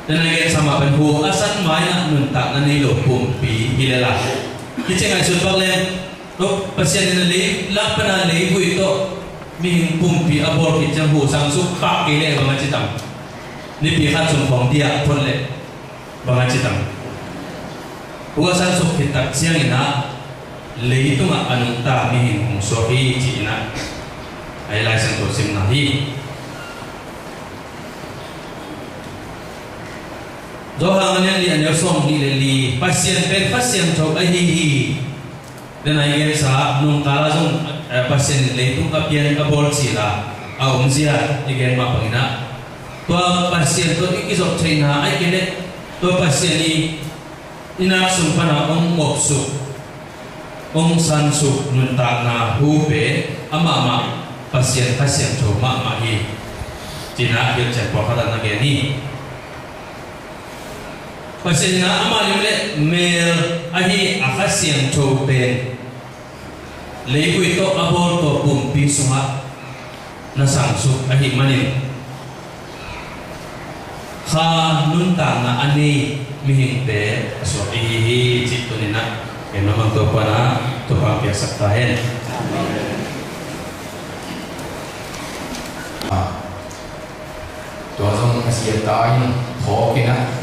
dan lagi sama penhu asan main nuntak nani lo pumpi hilela kita ngai sudah len lo pasien ini lap pernah lagi itu ming pumpi abor kita hu sangsu pak kile bang citang ni pihak sumpong dia pun le bang citang uasan suk kita siang ina le itu mak anunta ming sohi cina ai lai sang to sim nahi doang yang dia nyosong di leli pasien coba hihi dan akhirnya saat nung kalasong pasien itu kapian kabol sila au mzia igen mapangina tua pasien tu ikisok China akhirnya tua pasien ni ina sumpana mopsu sansu nunta na hupe ama pasien coba mahi China akhir cekwa kata nageni pasien na ama limle mel ahi akas yang coben leiku itu abor to pumpi sunga na sangsu ahi manin kha nunta na ani mihing te so ihi citu nina eno mang to pana to pampiak saktahen to zong asia tain ho kina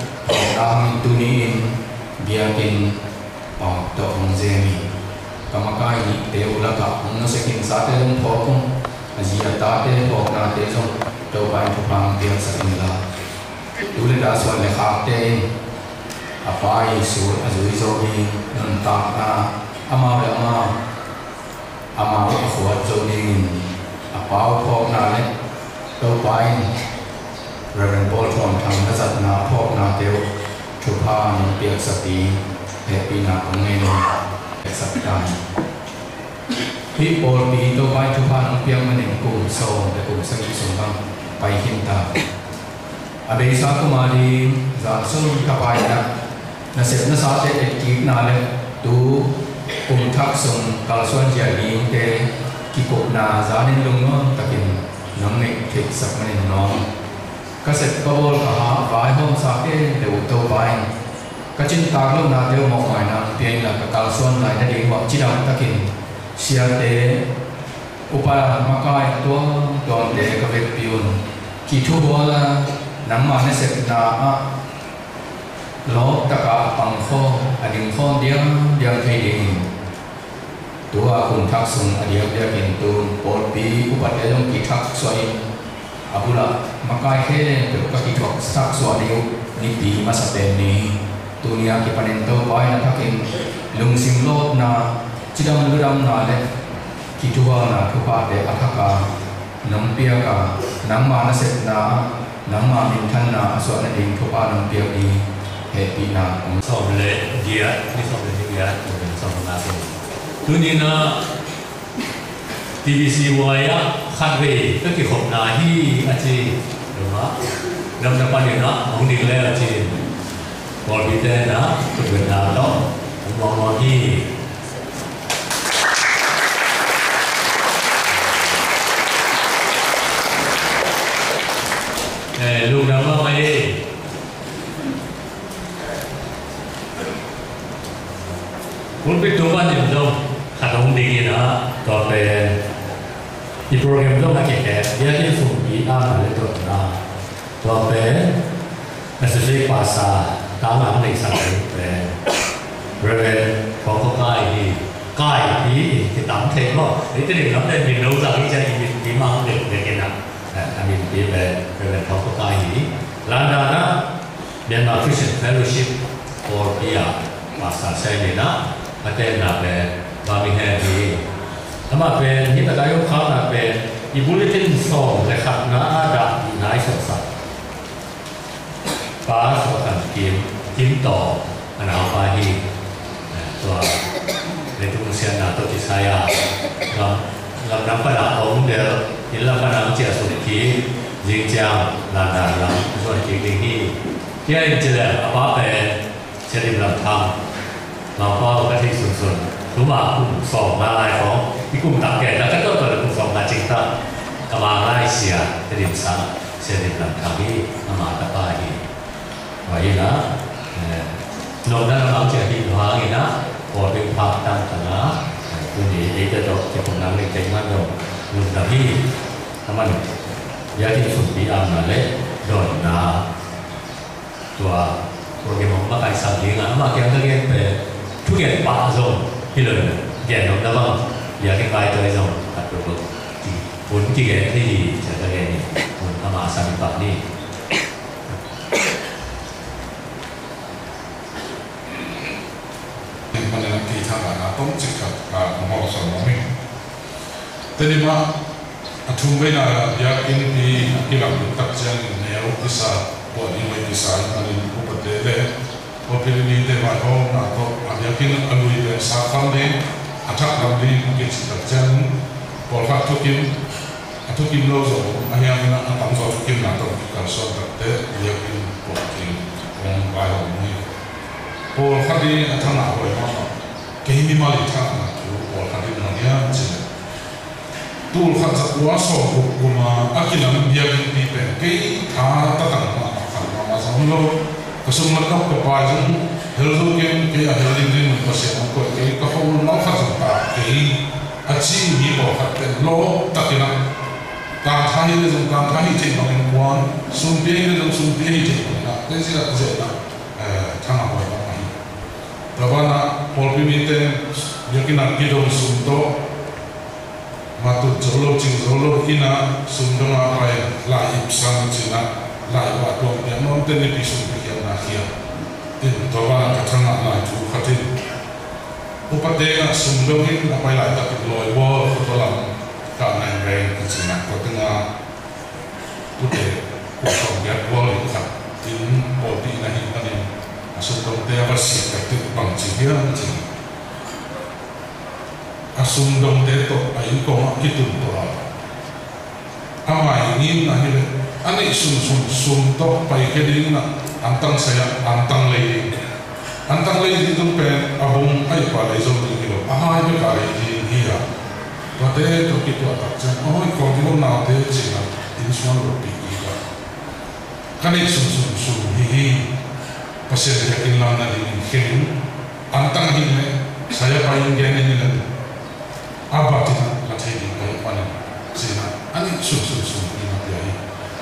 dahang tuniin biakin to onzemi kamakai ni te ulaka no sekin sate long phokong asia tate phok na te zong to pai phang biak sakila tule da swan le khak te apai sur azui zogi nan ta na ama khwa zoning apau phok na le to pai Reverend Paul Tom thang na sat na phok na teu thupa no piak sati happy na ongen saktan people pi to pai thupa no piak manin ku so de ku sang so bang pai hinta abe sa kumari za sun ka pai na set na sa te ki na le tu kum thak sum kal swan ja ni te ki ko na za nin lung no takin nam ne thik sak manin no kaset kabol kaha vai hom sake de uto vai kachin taglo na de mo mai na pian la ka son lai na de wa chidam takin sia te upa makai to don de ka ve piun ki thu bola nam ma ne set na a lo taka pang kho ading kho diam thai ding tua kun thak sung adiam dia kin tu por pi upa de long ki thak soi abula makai he to ka ki thok sak so ni pi masaten ni dunia ki panento pai na thakin lungsim lot na chidam luram na le ki tuwa na thupa de athaka nampia ka namma na set na namma min than na so na ding thupa nampia ni he pi na so le dia ni so le dia so na se dunia TVC waya khatwe ka ki khop na hi achi duma nam na pa ni na mong ding le achi bol bi te na tu na do mong hi lu na ma mai pun bi tu ba ni do khatong ding na to pe di program itu nak kita dia ni fungsi apa itu na to pe sesuai pasal tangan ni sampai pe Reverend Paul Kai ni kita ambil kok itu ni kita ambil minum lagi jadi lima ambil dekena ambil di Reverend Paul Kai ni landana Myanmar Christian Fellowship for dia pasal saya ni na ada nak pe Birmingham ni nama pe ni tak ada kau nak pe di bulletin song lekat na ada di naik sesat pas akan kim to anak apa hi tua itu usia nato di saya ngam nampak nak om dia ilang kan angcia suki jingjang landa lang suan jing hi dia jelas apa pe jadi belakang nampak kasih sunsun rumah pun song malai song di kum tak ke dah kata pada kum song macam tak ke Malaysia jadi besar jadi belakang kami nama apa hi vậy đó nông đã làm chuyện hiện hóa gì đó của bên pháp tam thần đó tôi nghĩ để cho phần năng lên trên mắt rồi nhưng đặc biệtทำไมยาที่สุดที่อ่านมาเลยโดนนะตัวโปรแกรมมาไปสั่งเลี้ยงอ่ะมาเกี่ยวกับเรื่องเป็นทุกอย่างปะส่งที่เลยแย่น้องนะบ้างอยากให้ไปตัวส่งตัดตัวผลที่แก่ที่จะได้เนี่ยผลทำมาสั่งแบบนี้มันจะที่ทางการต้องจิตกับมอสมองมิ่งแต่นี่มาทุ่มไปนะอยากกินปีกินหลังตักเจนเนื้อพิซซ่าปวดยิ่งไม่พิซซ่าอันนี้อุปเดเลยพอพิธีนี้เดี๋ยวมาห้องนะก็อยากกินอร่อยเลยสาขานี้อัฐลำนี้กินตักเจนพอฟักทุกกินโลโซอันนี้นะอันตั้งโซทุกกินนะต้องการสอนตักเตะอยากกินปวดกินของไปห้องนี้พอฟักนี้อัฐหนาไว้มากเกี่ยมีมาลิท่านะคือพอฟักนี้นั่นเนี่ยจริงตัวขัดจักรวาลสอบกุมาอากิลังเบียกินปีเป็นกี่ท่าตัดต่างมาขันมาสังโลกสมรภูมิกับไปจนเฮลโลเกมกี่เฮลินดินก็เสียงก็กี่ก็เขาน้องขัดจักรกี่อาชีพมีบอกขัดเป็นโลตักิลังการท้ายเรื่องการท้ายจริงบางกวนสุ่มเบี้ยเรื่องสุ่มเบี้ยจริงนะนี่สิละเจ้านะท่านเอาไว้บ้างแต่ว่านะพอพิมิเตนยังกินนักกิโลสุ่มโตมาตุจโลจิงจโลอินะสุนทรอะไรลายอิบซังจินะลายวัดดวงเนี่ยน้องเต้นในพิสุนพิจารณาเขียนติดตัวว่ากระทั่งลายถูกขัดทิ้งอุปเดชสุนทรอินไปหลายตะกี้ลอยวอลตัวหลังการในแรงจินะก็ตั้งอาตุเดชผู้ชมยัดวอลขัดทิ้งปอดีนะฮิมันนี่สุนทรเตะวัดสิกับติดบังจิเดียนจิasum dong deto ayu ko kitun to amai ni na ni ani sum to pai keding na antang saya antang lei di tung pen abung ai pa lei zo ni lo aha ai ka lei di hiya pate to kitu atak chen oi ko di na te china in suan ro pi ka kani sum hi pasir yakin lam na di hin antang hi ne saya paling gen ni la abatina latih kayak mana sih ani sum ini nanti aja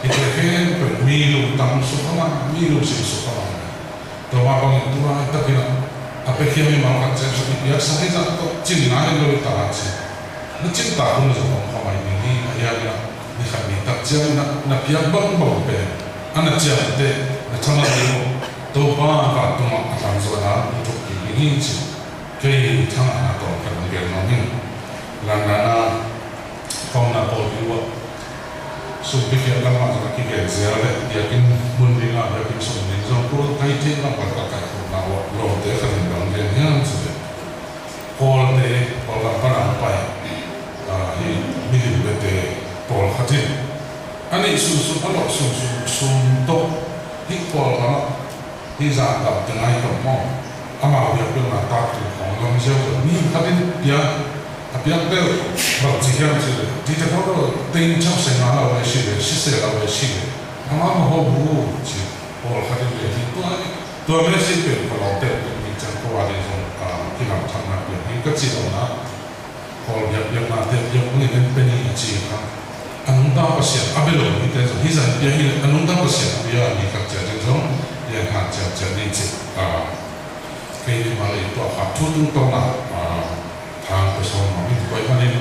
itu kan milu tamu suka milu sih suka tuh apa itu kita kira apa yang memang kan saya biasa saja atau cinta yang lebih tahan sih cinta pun juga orang ini ya ni kan ni tak jauh nak biar bang pe anak jauh deh nak cuma itu tuh apa tuh akan sudah untuk ini sih kayak tangan atau kan biar nongin langana kau nak boleh supaya kita lama jangan kita ziarah yakin mundina yakin sunnah jangan pun kaitin nak berkata nak loh deh kan dengan yang sudah kol deh kol apa apa ini milik bete kol hati ani kalau suntuk kol apa ini zakat dengan itu mau amal dia pun nak tak tu orang siapa ni hati dia tapi yang tu berjihan sih, tidak kalau tinggal sengaja sih, sisa kalau sih, amal mau buat sih, orang hari ini itu dua sih kalau tinggal kalau ada yang kita tanah ini kecil mana, kalau yang nanti yang mungkin penting sih kan, anunda pasien, abelo itu hizan dia ini anunda pasien dia ni kerja jeng yang kerja jadi sih, kayak malah itu apa tuh tanahทางกระทรวงมีไว้มาเนี่ย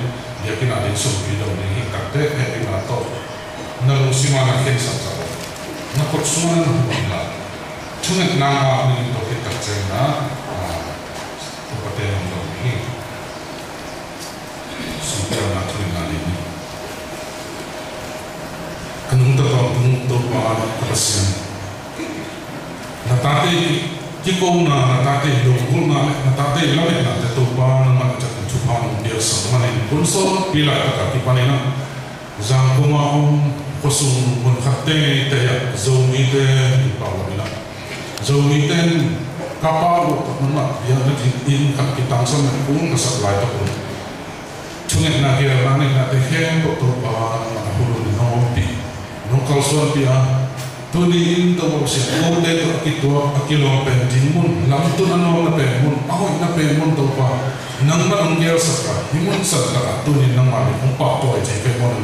เดี๋ยวกินอะไรส่งไปดูนี่ตัดเตะให้มาต่อนั่งสิมานักเรียนสักการนักกฎหมายนั่งหัวหน้าช่วงนั้นนี่ตัวที่ตัดเจนนะตัวประเด็นตรงนี้สุดยอดนักทุนงานนี้ขนมตัวตัวมาเปอร์เซ็นต์นักตาที่ที่กูน่ะนักตาที่ดูกูน่ะนักตาที่เราเนี่ยนักตัวบ้านนักจักรทุพานเดียวสมัยนี้คนสอบปีละกับที่ปานนี้นะจังกูมาคนสุ่มคนขัดเตะเตะโจมีเตะที่ป่าวนี้นะโจมีเตะกระเป๋ามันมาอย่างนั้นอินกับที่ตั้งสมัยกูก็สักหลายตัวคนช่วงนี้นักเรียนนักเตะแข่งตัวบ้านนักหุ่นน้องปีน้องเขาส่วนปีอ่ะต Tuni in to se o te to akito akilo penting mun lam tu ano na pe mun ahoy na pe mun to pa nang na ang gel saka himun saka tuni nang mali kung pa to ay pe mun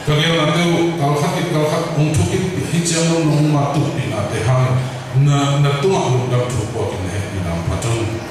kagel na te kalhat kung tukit hijang nung ma tu pina te hang na tu ang dam tu po kin he dinam patun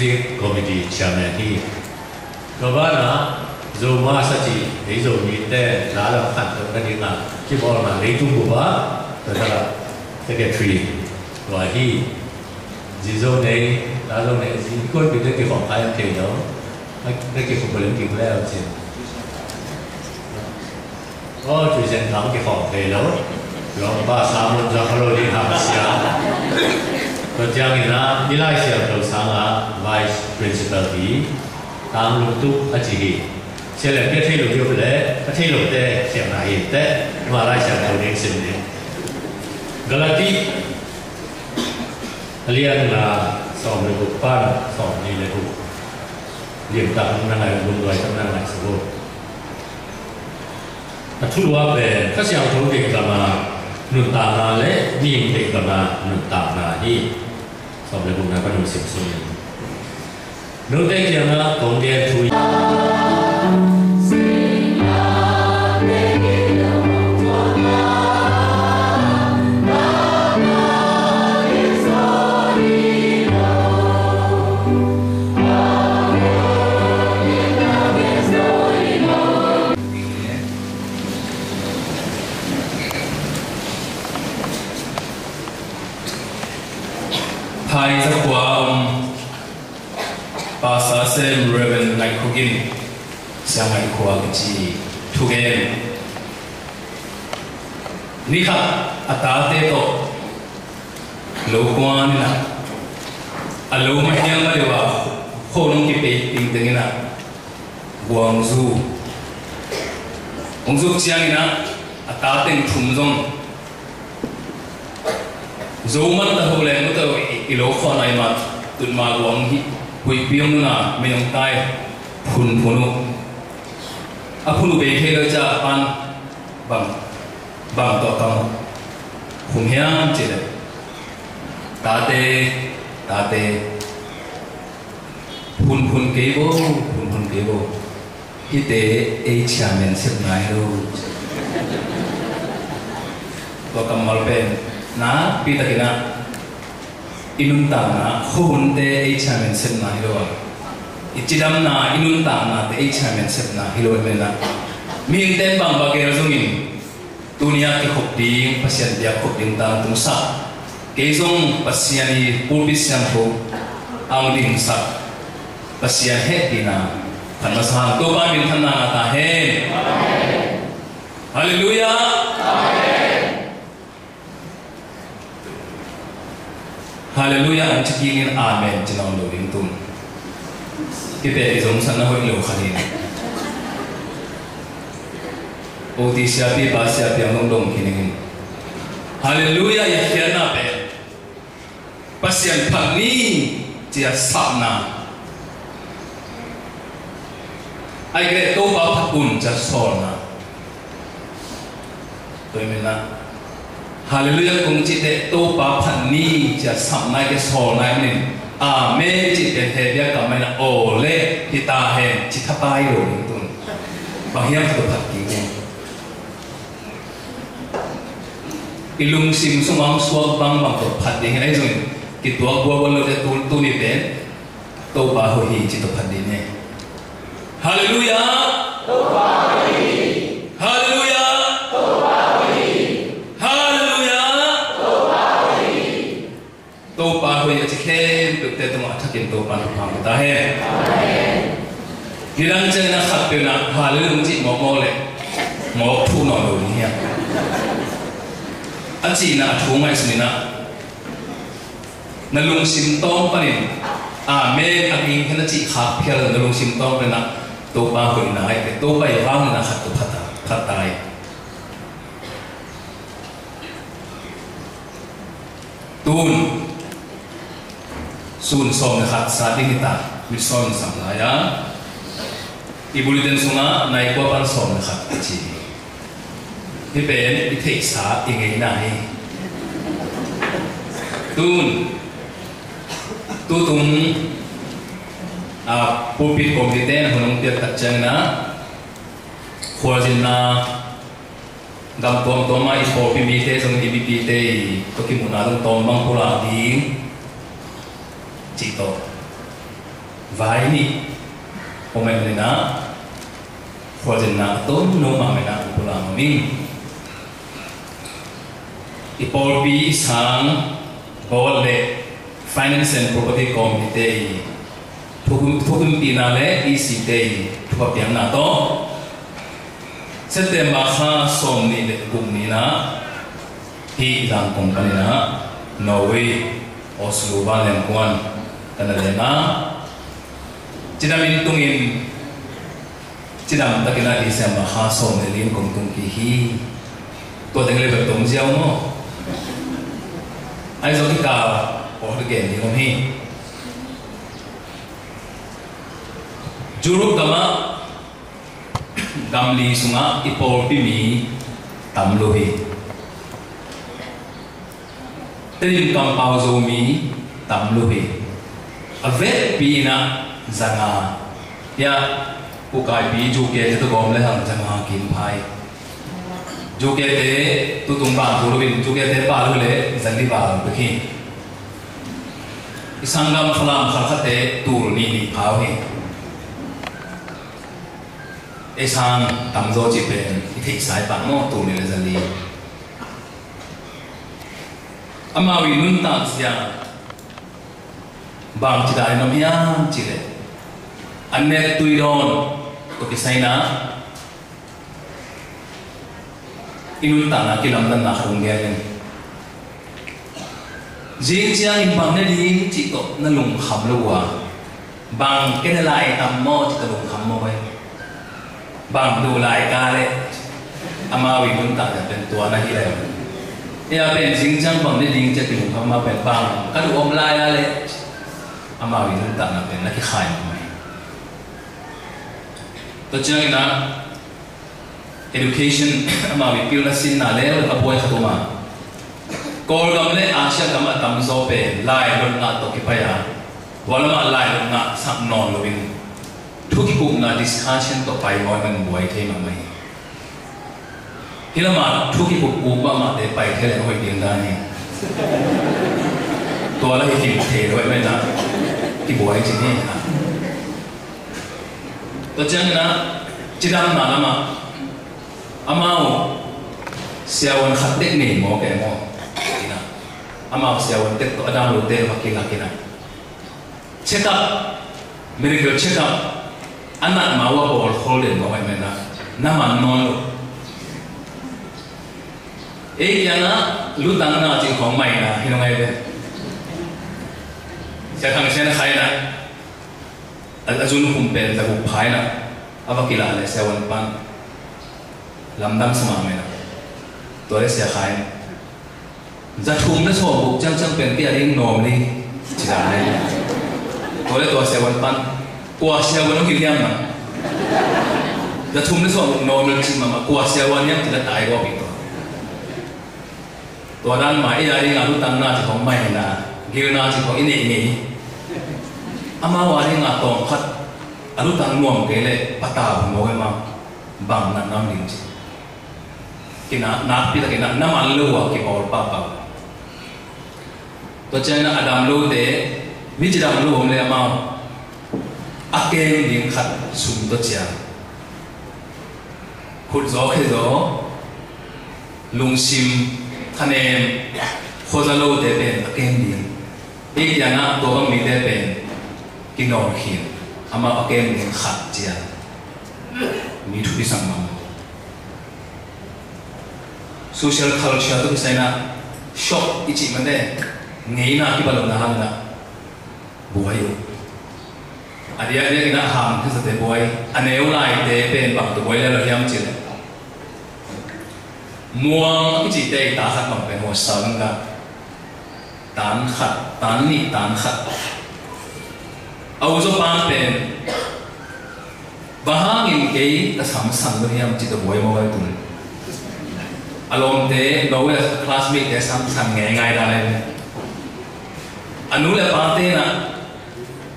Music Committee Chairman hi Gavana Zoma Sachi Ezo Mite Lala Khanto Kadina Kibor Ma Leitung Buba Tadala Secretary Wahi gì dâu này đã dâu này gì coi bị cái phòng khai kiểu đó cái phòng bền kiểu leo chứ có chủ sen thắng cái phòng thầy đó lòng ba sáu một giờ rồi đi học sáng còn chẳng như là đi lại xem đầu sáng là vice principal thì tam lúc tu ở chỉ sẽ là cái thay đổi điều lệ cái thay đổi để xem lại hiện tại mà lại xem đầu đến xem đến Galati liên là sòng được cục pan sòng đi là cục điểm tập năng này luôn rồi trong năng này số thu lúa về các sản phẩm việc làm nương tàng là lẽ nhìn việc làm nương tàng là đi sòng được cục này có nhiều sự suy nương tây kia là công điện thui Hai za kwa Pastor Sam Reverend Lai Kugin sang ai kwa chi thugen ni kha atate to lo kwan na alo ma hiang ma dewa khonong ki pe ting ting na Guangzhou chiang na atate thum zong Zoman ta hole no ta ilo kho nai ma tun ma guang hi hui piang na me nong tai phun phunu a phunu be khe lo cha pan bang to tang hum hiam che de ta te phun ke bo hi te e chairman sep nai lo to kamal pen na pita kina inunta na khun te e chairman sep na hilo ichidam na inunta na te e chairman sep na hilo me na min ten bang ba ke razungin dunia ki khop ding pasien dia khop ding ta tung sa ke zong pasiani pulpit siang ko ang ding sa pasien he dina kan masang to ba min than na ta he hallelujah Hallelujah ang chikingin amen chinong lo ding tum kipe izong sana hoi lo khalin oti siapi ba siapi ang dong kiningin Hallelujah ya khiana pe pasien phangni chia sapna ai gre to ba phakun cha solna tôi mình là Hallelujah cùng chị để tô bà phản ni cha sắm nay cái sổ này mình amen chị để thế dia cảm ơn ô lê thì ta hẹn chị thắp bài rồi tuần bảo hiểm tôi thật kỹ ilung sim sumang suag bang bang tôi phát đi cái rồi cái tua bua bua lơ để tu ni đến tô bà hồi chị tôi phát đi nè Hallelujah tô bà hồi Hallelujah tô bà tô ba hồi chỉ khen được tên tôi thắc kiến tô ba được hàng ta hết thì đang chơi na khát tiền na hà lương chị mò lệ mò thu nọ rồi nhỉ anh chị na thu ngay xin na lung sim tông pa nè amen anh in cái chị khát phiền na lung sim tông pa na tô ba hồi na cái tô ba vang na khát tô phát tai tun sun som khat sa ding ta mi som sam la ya ibuliten sunga nai ko pan som khat chi hi ben i thei sa i ngei nai tun tu tung pulpit komite honong tia tak chang na khwajin na gam tom toma i po pi mi te song ti bi te to ki muna dong tom bang pula ding chỉ tổ vài ni hôm nay mình đã khoa dân na tốn nô mà mình đã cũng làm mình ipol pi sang bol le Finance and Property Committee thukum pinale ECT thupa piang na to September kha som ni le kum ni na hi lang company na Norway Oslo ba lem kwan Canada na Chinamin tungin Chinam takina December kha som ne lin kum tung ki hi to deng le ba tung jiao mo ai zo ki ka o de gen ni om hi Juruk kama gamli sunga ipol pimi tamlohi terim kampau zomi tamlohi avet pina zanga ya ukai pi juke te gom le hang zanga kin phai juke te tu tung ba thurubin juke te ba le zali ba bekhi isangam khalam kharkhate tur ni ni phau hi Esang tamzo jipen iti sai pa mo tu ni lazali amawi nun ta sia bang chidai nom hiam chile anne tuiron to kisaina inun ta na kilam dan na harung dia ni jing chiang in bang ne di chi to na lung kham lo wa bang ken lai tam mo chi to lung kham mo bai bang du lai ka le amawi nun taเป็นตัวนะที่แล้วเนี่ยเป็นจริงจังบางนี่จริงจะถึงคำมาเป็นบางก็ดูอมลายอะไรamawi nun taนะเป็นนักขายมั้ยตัวเจ้านี่นะ education amawi พิลสินน่ะแล้วก็ป่วยเข้ามากอลกำเลยอาเซียนกำมาตำโซเปลายลงงาตกิพยาวันละลายลงงาสักนอนลวินทุกกลุ่มน่ะ discussion ต่อไปว่ามันบ่อยเท่าไหร่ที่ละมาทุกกลุ่มอุปมาเตไปเท่าไหร่ก็เพียงได้ตัวละหิมเทไว้ไม่นานที่บ่อยจริงนี่นะตัวเจ้านี่นะจิตามนาละมาอามาเสียวันขัดเด็กนี่หมอแกหมอที่นะอามาเสียวันเด็กตัวดาวรุ่งเด็กมากินอะไรนะเช็คอัพ medical check up anak mawa bol holen mo ay mena naman nolo yana lutang na ting kong mai na hinong ay be siya kang siya na kaya na azun kumpen sa kupay na abakilala siya wan pan lamdam sa mga na tole siya kaya za thum na so buk chang chang pen pi aring nom ni chida na tole to siya wan pan kuah siya wan ang kiliam na za thum na so buk nom na ching mama kuah siya wan yang tidak tayo ko pitoตัวด้านหมายอะไรงานรู้ตั้งหน้าที่ของไม่นะเกี่ยวนาที่ของอินเดียนี่อามาวารีงานตรงคัดรู้ตั้งรวมเกล้ปะตาหัวมาบังนั่นน้ำดิ้งกินนักพิจารณาน้ำมันลูกว่ากินออลป้าป้าตัวเจ้าหน้าอดัมลูกเดวิจิตรลูกผมเลยมาอาเกนดิ้งขัดสุ่มตัวเจ้าขุดโซ่ขึ้นโซ่ลุงชิมคะแนนโคจะโลเดเป็นเกมดีอีกอย่างนะตัวก็มีเดเป็นกินนอนหินอามาเกมดีขัดเจียมีทุกที่สั่งมา social culture ทุกสิ่งนะช็อกอีจิมันได้เงี้ยนะที่บาลูนะฮันนะบวยอันนี้นะฮัมที่สุดบวยอันนี้อุไรเดเป็นบางตัวบวยแล้วเราย้ำจีเลยมัวอีจิเตตาขัดมันเป็นหัวสังกันตานขัดตานนี่ตานขัดเอาจะปานเป็นบางอย่างเกี่ยกับสามสังด้วยยามจิตบวยมาไว้ตุนอารมณ์เตะเราเวลาคลาสเมทเตะสามสังง่ายๆได้อันนู้นแหละปานเตนะ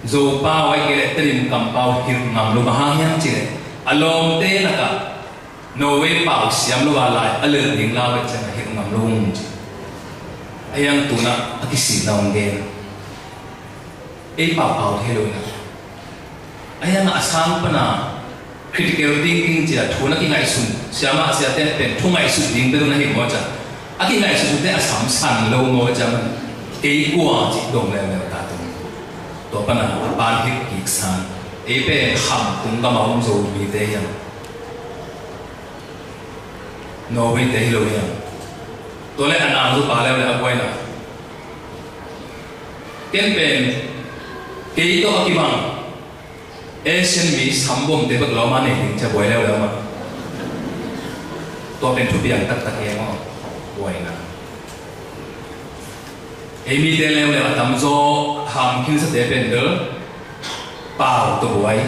โจป้าไว้เกี่ยตริมกำเป้าหิวงามลูกบางอย่างจิเลยอารมณ์เตะนะกะโนเวป่าวเสียมลูกอะไรอเลือดดิ่งลาวไปจะเห็นงามลุงไอ้ยังตัวน่ะอากิสิลาวเกนไอ้ป่าวเอาเทลุนะไอ้ยังอาสังปนา critical thinking จะทุนนักกินไงสุนเสียมาเสียแต่เป็นทุ่งไงสุนดิ่งไปตรงนั้นเห็นว่าจะอากินไงสุนแต่อาสามสันโลงว่าจะมัน cái qua chỉ đồng leo leo ta tung tổ pana ban hit kik san ấy bé ham tung cái máu rồi bị thế nhá nó bị thế rồi nhá tổ lại anh ăn rồi bà leo leo quay nào cái bên cái đó cái bằng Asian mi sambom te bak loma ne ting cha boy leo loma to pen thu biang tak tak ye mo boy na emi te leo leo tam zo ham kin sa te pen de pao to boy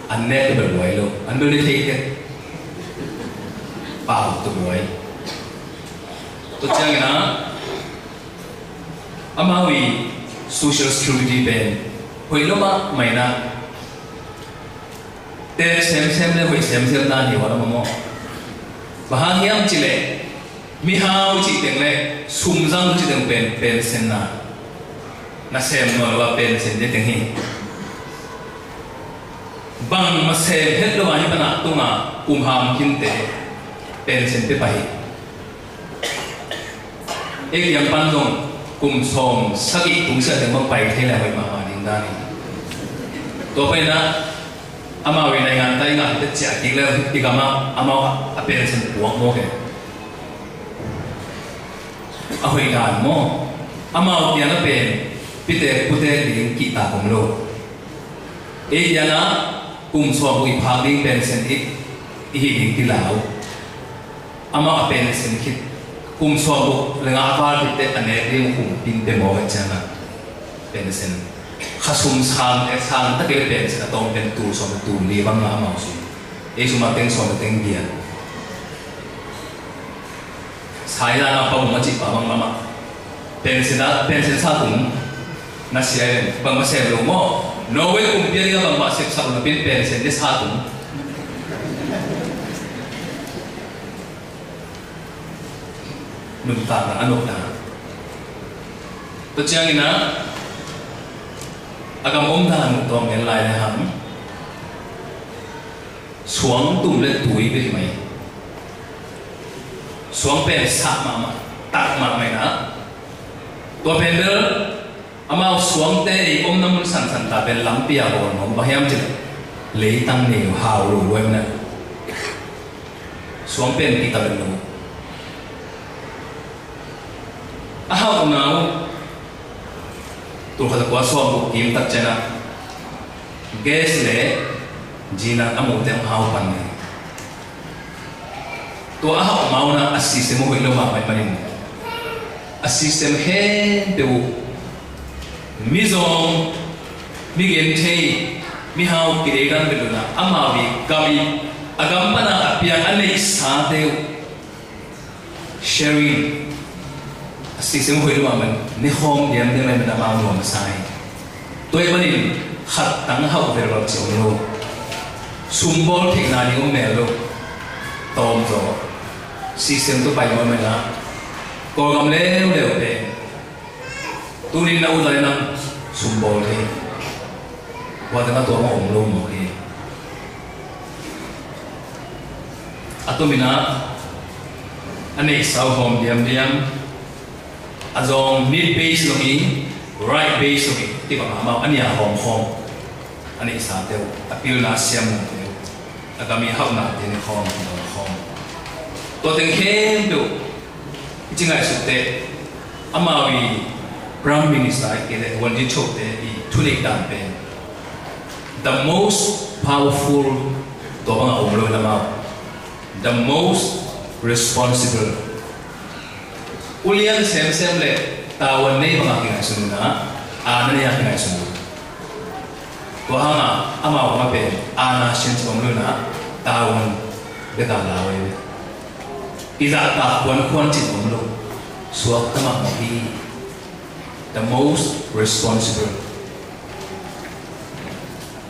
an ne te boy lo an be te ke pao to boy to chang na amawi social security pen hoi loma mai na te xem le hoi xem na ni wala mo bahang yang chile mi hao chi teng le sum jang chi teng pen sen na xem no wa pen sen de teng hi bang ma se het lo ani bana tunga ham kin te pen sen te pai ek yang pan dong som sagi tung sa teng bang pai the la hoi ma ding da ni to pai na ama we na ngan tai ngan te cha ki le ki ga ma ama a pe sen buang mo ke a hoi ga mo ama o ya na pe pite pute ding ki ta kom lo e ya na so bu i phang ding pen sen i ding ti lao ama a pen sen ki so bu le nga pa ti te ane ding pin te mo cha na pen sen khasum sang ta ke pen sa tong pen tu so tu li bang ma ma su e su ma teng so teng dia sai la na pa ma chi pa bang ma pen sa tung na sia bang ma se lo mo no we kum pia ga bang ma se sa na pen sen de sa tung nun ta na anok na to chang ina agam dan to ngel lai le ham xuống tum le tui be mai xuống pen sa ma tak ma mai na to pen de ama xuống te nam san ta pen lam pia bo no ba hiam chi le tang ne hao ru we na xuống pen ki ta no a hao na tu khata kwa so bu kim tak chana gas le jina amu te hau pan ne to a hau mau na a system ho lo ma mai panin a system he de mi zong mi gen thei mi hau ki de gan de na ama bi kami agam pana apia anei sa de sharing system hoi lo man ni hom diam de mai na ma lo ma sai toy banin khat tang hau ver lo chong lo sumbol thik na ni me lo tom zo system to bai mo me na ko gam le le pe tu ni na u dai na sumbol he wa ta to ma om lo mo he atomina ane sau hom diam azong mid base lo hi right base lo hi ti ba ma ania hom ani sa teu apil na siam na teu agami hau na te ni hom to teng khem do jingai su te amawi prime minister ke le wan di chok te I thuli dan pe the most powerful to bang om lo na ma the most responsible ulian sem le tawan nei bang aking sunu na ana ne aking sunu to hanga ama ma pe ana shin som lu na tawan be ka la we iza ta kwan chi om lu suak tama mo hi the most responsible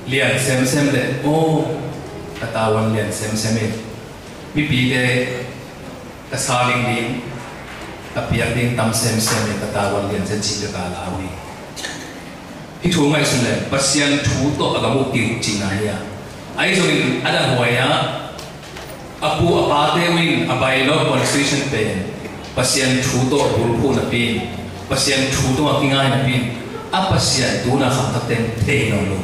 lian sem le o tawan lian sem e mi pi de ka saling din apiang ding tam sem ni katawan lian chen chi ka lawi hi thu ngai sun le pasian thu to agamu ti chi na ya ai so in ada hoya apu apate win abai lo constitution pe pasian thu to bul phu na pi pasien thu to ki ngai na pin a pasien tu na kham thak ten the no lo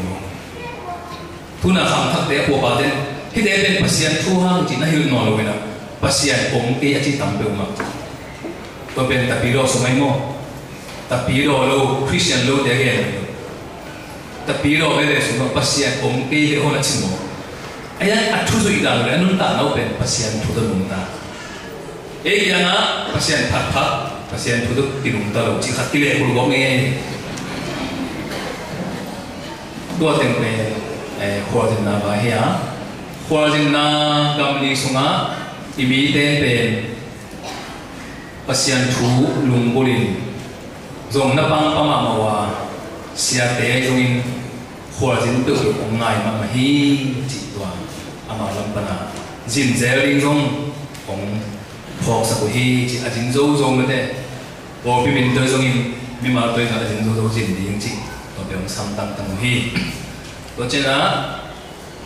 tu na kham thak te po ba ten hi de ben pasien thu hang chi na hil no lo na pasien ong ke a chi tam pe ma to ben ta pi ro so mai mo ta pi ro lo Christian lo de ge ta pi ro ve de so no pasien ong ke he ho na chi mo aya a thu so i da lo nun ta no ben pasien thu da nun ta e ya na pasien phat phat pasien thu du ti nun ta lo chi khat ti le ko go nge do ten pe khwa jin na ba he ya khwa jin na gam li sunga imi ten pen pasien thu lung bolin zong na pang pama mawa sia te jongin khwa jin tu ong ngai ma hi chi twa ama lam pana jin zeling jong ong phok sa ko hi chi a jin zo zo ma de bo bi min to jongin mi ma to ka jin zo zo jin ding chi to be ong sam tang tang hi to chena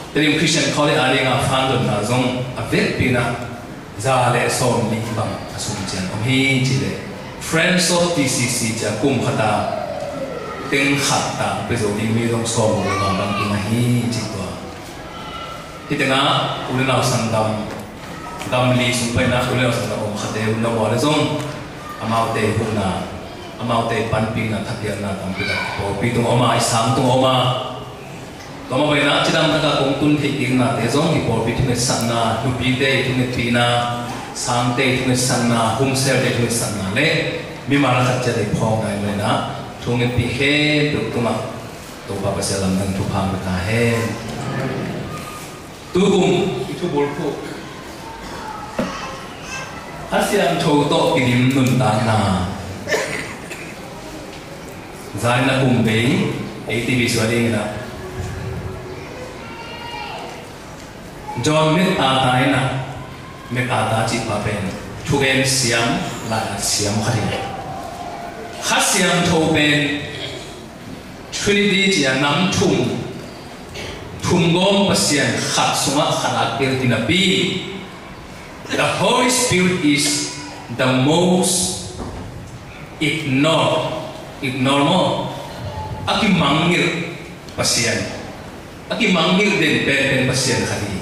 Terim Christian College ari nga founded na zong a vet pina za le som li bang asum chen om hi chi le Friends of TCC cha kum khata teng khat ta pe zo ding mi dong som lo ma bang pina hi chi to hi tenga ulna san dam li sum pe na ulna san om khate ulna wa le zong amau te huna amau te pan pina thakya na tam pina po pi tung oma isam tung oma Toma bay na chidam taka kung tun thik ding na te zong hi por pi thumet san na lupi te thumet pi na sam te thumet san na hum sel te thumet san na le mi ma la khat cha de phong nai me na thumet pi he tu tuma to ba pa selam nang thu phang ta he tu kum thu bol phu asian tho to ki dim nun ta na zai na kum be ATV swading na John met atai na met ata chi pa pen thugen siam la siam khari khasiam tho pen Trinity chi nam thum gom pasien khat sunga khalat per tinapi the Holy Spirit is the most ignore mo aki mangir pasien aki mangir den pen pasien khari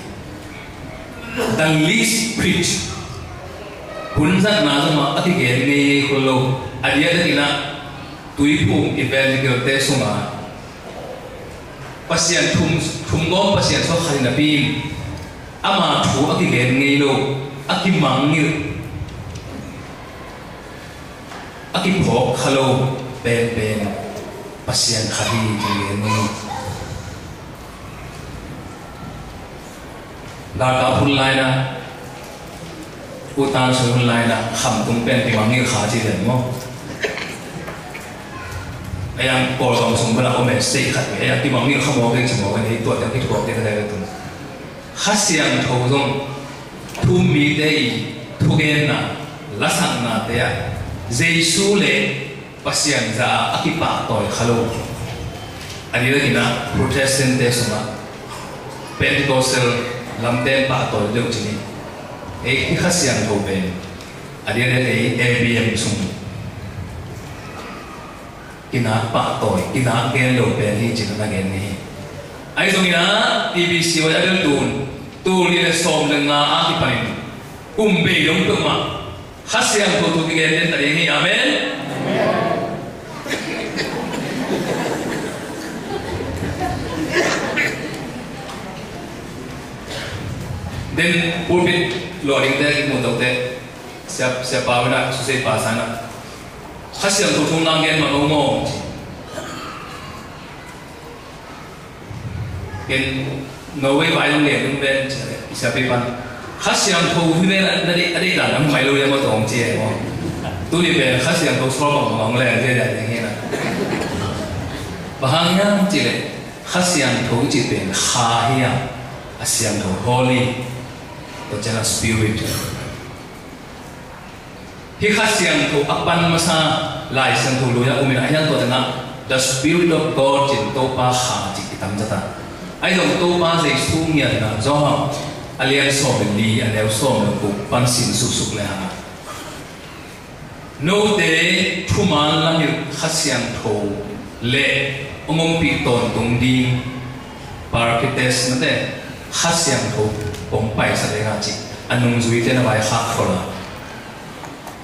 the least preach hunzat na zama ati gen me kholo adia da kina tuipum evangelical te sunga pasien thum gom pasien so khalina pin ama thu ati gen ngei lo ati mangir ati phok khalo pen pasien khari gen ngei Laka pun lain na, utan pun lain na, ham tung pen tiwangi khaji den mo. Ayang polong sumber aku mesti kat, ayang tiwangi kamu orang semua kan itu ada kita buat kita ada tu. Khasiam thozong, thumi dei, thugena, lasan na dea, Yesus le pasian za akipa toy khalo. Adi lagi na Protestant deh semua, Pentecostal lam ten pa to leu chini e khasiam tho ben adi ne e ABM sum ina pa to ina gen lo ben hi chin na gen ni ai song ina TBC wa adel tu ni le som le nga a ki panin be dong tu ma khasiam tho tu gen den tari ni amen Then pulpit loading there mo daw te siya pawala susay pasana kasi ang tutong lang yan mo ken Norway bayong yan ben siya pipan kasi ang tutong na adi lang ang may lo yan mo tong chiye mo tuli ben kasi ang tutong mo ang le de de hin na bahang chile kasi ang tutong chi ben ha hiya asyang holy the Jana Spirit. He khasiang to apan masa lai sang to loya umina ayan to tanga the Spirit of God in to pa ha ji kitam jata. Ai dong to pa se sumia na zo alian so li alian so ko pan sin su le ha. nô tế thu man là hiệu khát xiang thô lệ ông bị tổn tung đi Parkites nè thế khát xiang thô bóng bay sa lệ ngã chỉ anh nung duy tên là bài khát phô là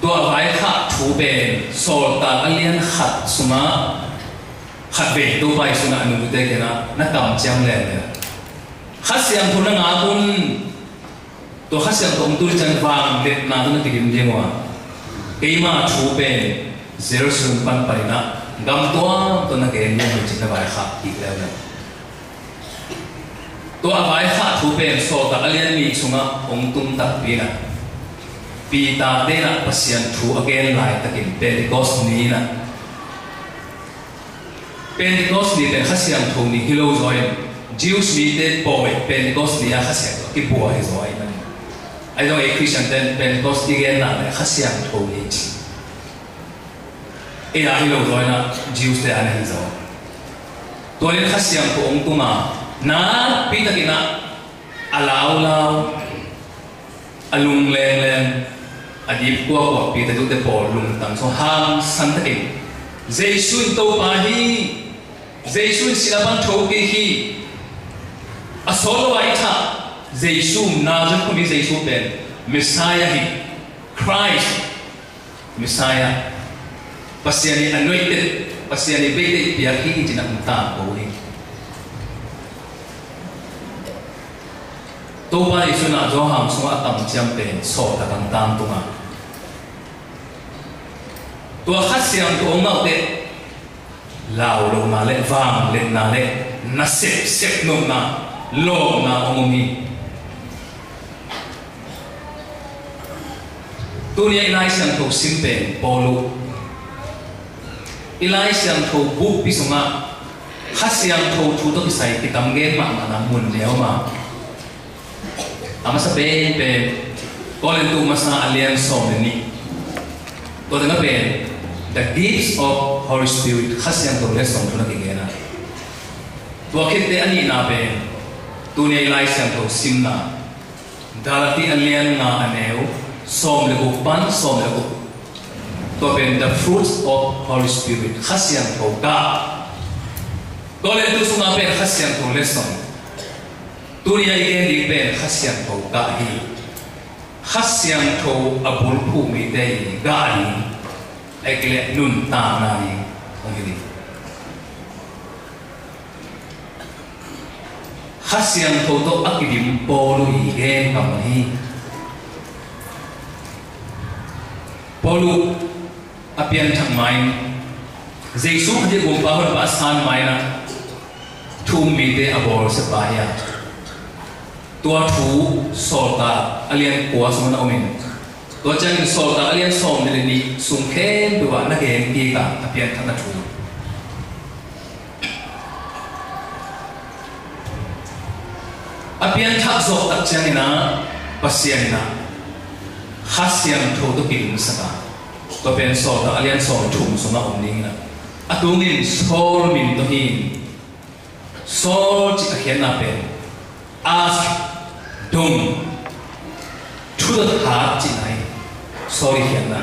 tua bài khát thú bền sổ ta alien khát suma khát về tua bài suna anh nung tên cái na cầm chém lên nè khát xiang thô là ngã kun tua khát xiang thô ông tu chân vàng lệ na tu nó tìm đi mua cái mà thú bền zero sum pan phải na gam tua tu nó cái như mình chỉ là bài khát ít lên nè tua bài khát thú bền sổ ta alien mi suma ông tung tập đi nè pi ta de na pasien thu again lại takin Pentecost ni na Pentecost ni ten khasiang thu ni kilo zoi Jews ni te boy Pentecost ni a khasiang ki bua hi zoi man I don't a Christian ten Pentecost again na khasiang thu ni e a kilo zoi na Jews te ana hi zoi to len khasiang thu ong tunga na pi takina alaw law alung leng leng adip kwa pi ta du te por lung tang so ham san ta ke Jesus to pa hi Jesus silaban tho ke hi a solo ai tha Jesus na jan ko ni Jesus ben Messiah hi Christ Messiah pasiani anointed pasiani bete pia hi jina ta ko hi tô ba isu na jo ham so atam cham pen so ta tang tam tunga tua khát xiang to ngau te lao lo na le vang le na le na sep no na lo na omi dunia ilai xiang to simpe polo ilai xiang to bu pisonga khát xiang to thu to sai ki tam ge ma na mun leo ma ama sa ben kolen tu masa alien som ni to da ben the gifts of Holy Spirit khasiang to le som thuna ki gena to khite ani na ben tu ne lai sang to simna dalati alien nga aneu som le ko pan som le ko to ben the fruits of Holy Spirit khasiang to ka kolen tu sunga ben khasiang to le som Turia igen di ben khasiang tho ka hi khasiang tho abul phu mi dei ga ni ekle nun ta na ni ong hi khasiang tho to akidim polu igen kam hi polu apian thang mai Jesu je gum pa hor ba san mai na thum mi te abor se ba ya tua thu solta alien kwa sumana omin tua chang solta alien som ne ni sung khen tu wa na gen ki ka apian thang na thu apian thak zo tak chang na pasian na khasiang tho to kin saka to pen solta alien som thum suma omning na atungin sol min to hin sol chi ka hian na pen ask Dum to the heart tonight. Sorry, Hannah.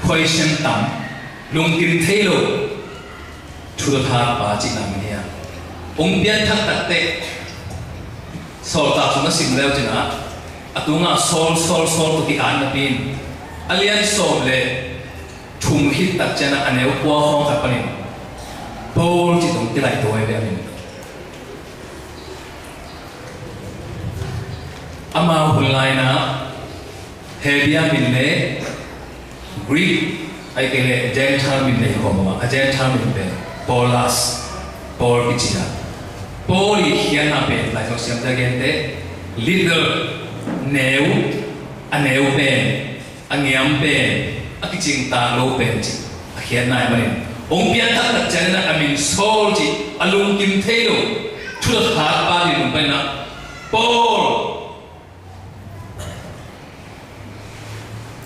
Question tam. Lung kim thelo to the heart party namanya. Pian thak tak te. Sol ta suna sim leo jina. Atunga sol to ki an napin. Alian sol le thum hit tak jana aneu kwa hong kapanin. Paul ji dong tilai toy be amin. Ama hulai na hebia minne Greek ai kele Gentile minne homa a Gentile minne Paulas Paul kichia Paul hian na pe lai so siam da gente little neu a neu pen a ngiam pen a kiching ta lo pen chi a hian na manin ong pian thak tak chana amin sol chi alung kim thelo thul khat pa ni lum pen na Paul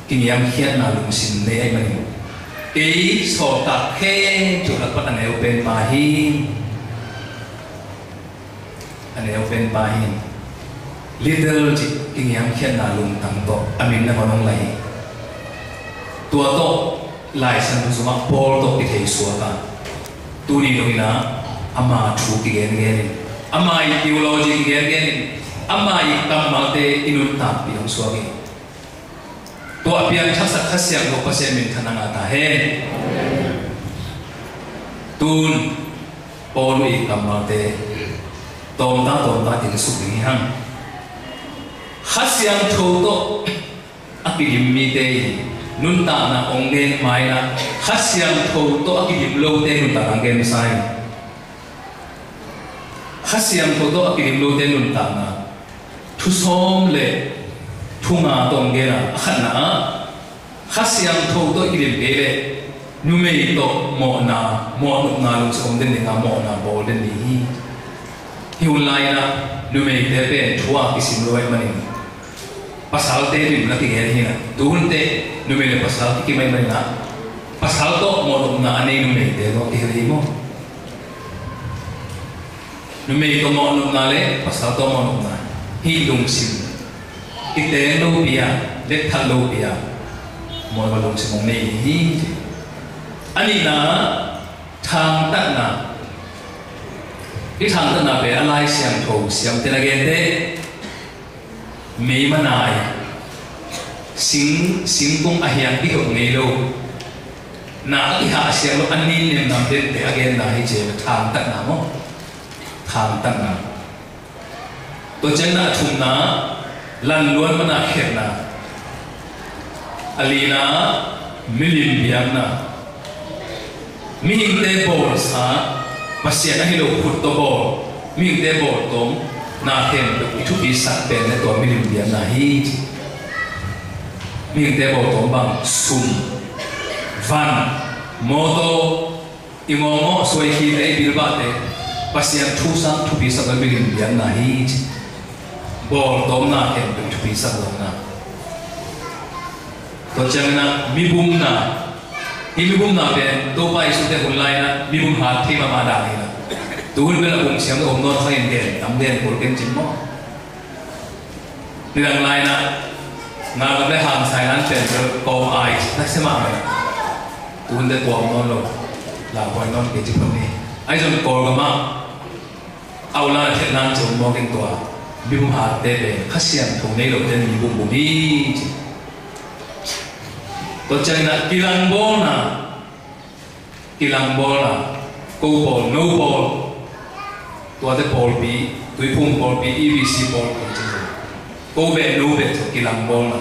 kinh nghiệm hiện nào lùng xin lệ anh mình ý sổ tạc khe chủ là bắt anh ấy bên bà hin anh ấy bên bà hin little chỉ kinh nghiệm hiện nào lùng tăng to anh mình đang còn lấy ตัวโตลายสันตุสมาบอลโตกิเทสัวกันตัวนี้ด้วยนะอามาชูกิเกนเกนอามาอีทีโอโลจีกิเกนเกนอามาอีกำมาเตอินุนตาปีของสัวกิตัวเพียงทัศน์ทัศน์โลกเสมินธนังอาตาเฮตูนบอลอีกกำมาเตตอมตาติดสุกิหังทัศน์โชโตอากิริมมีเตนุนตานะองเกนไม้นะทัศน์โชโตอากิริมโลเตนุนตาองเกนไซทัศน์โชโตอากิริมโลเตนุนตานะทุสอมเลทุงาตองเกนะขันนะทัศน์โชโตอากิริมเกเลนูเมย์โตโมนาลุกนาลุสกุมเดนิกาโมนาบอลเดนีฮิวไลนะนูเมย์เตเป็นชัวกิสิมโลเอมันนี่pasal te ni na ti gel hina tuhun te nu me le pasal ki mai mai na pasal to mo na ane nu me te no ti ri mo nu me to mo na le pasal to mo na hi lung sim ti te no pia le thal lo pia mo ba lung sim mo nei hi ani na thang ta na cái thằng ta na be alai siam tho siam te na gen te mấy mà này sinh công ahiang đi học nghề lâu na cái hạ xem lo anh nín nem nằm đến để again này chế tham tận nào mò tham tận nào tôi chân na thùng na lần luôn mà na khéo na alina milim biang na mihin te bol sa pasien na hilo khut to bol mihin te bol tom na khen itu bisa ben na to milim biang na hi mihin te bol tom bang sum van moto ingongo soi hi dei bilba te pasien thu sang thu bisa ka milim biang na hi bol tom na khen thu bisa lo na to chang na mi bum na ben to pai su te hun lai na mi bum ha thi ma da ni na tu hun be la bum siam om non khain den tam den por ken chim mo ni lang lai na na ga le ham sai nan chen ko ai na se ma na tu hun de to om non lo la poi non ke chim ni ai jom ko ga ma au la the nan chom mo ken to mi bum ha te be khasiam thong nei lo den mi bum hi tôi chơi là kilang ball go ball no ball tôi ada ball bi tôi phun ball bi EVC ball go bet no bet kilang ball na